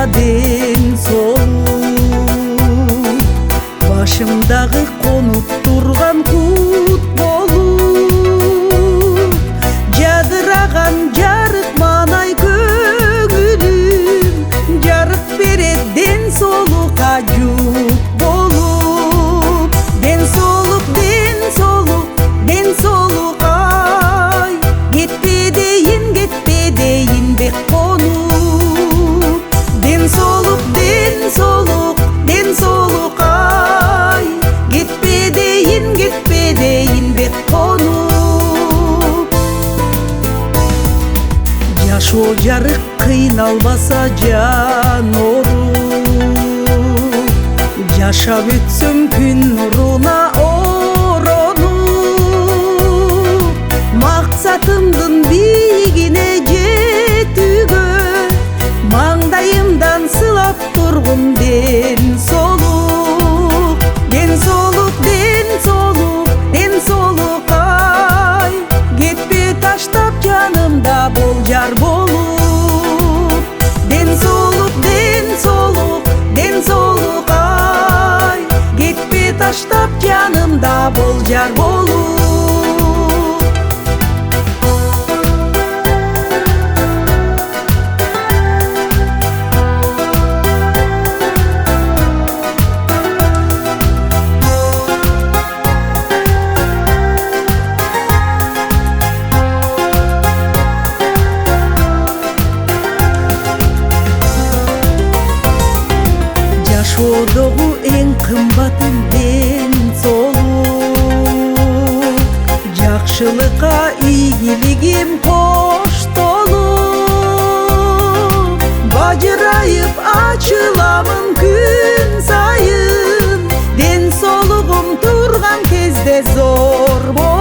ден соолук, башымдагы конуп турган кут болуп, жадыраган жарык маанай көңүлүм, жарык берет ден соолукка жук болуп. Ден соолук, ден соолук, ден соолук ай, кетпе дейин бек конуп. Ден соолук, ден соолук, ден соолук ай, кетпе дейин бек конуп. Жашоо жарык кыйналбаса жан ооруп, жашап өтсөм күн нуруна оронуп, максатымдын бийигине жетүүгө маңдайымдан сылап тургун ден соолук. Ден соолук, ден соолук, ден соолук ай, кетпе таштап жанымда бол жар болуп. Ден соолук, ден соолук, ден соолук ай, кетпе таштап жанымда бол жар болуп. Жашоодогу эң кымбатым ден соолук, жакшылыкка ийгилигим коштолуп, бажырайып ачыламын күн сайын, ден соолугум турган кезде зор болуп.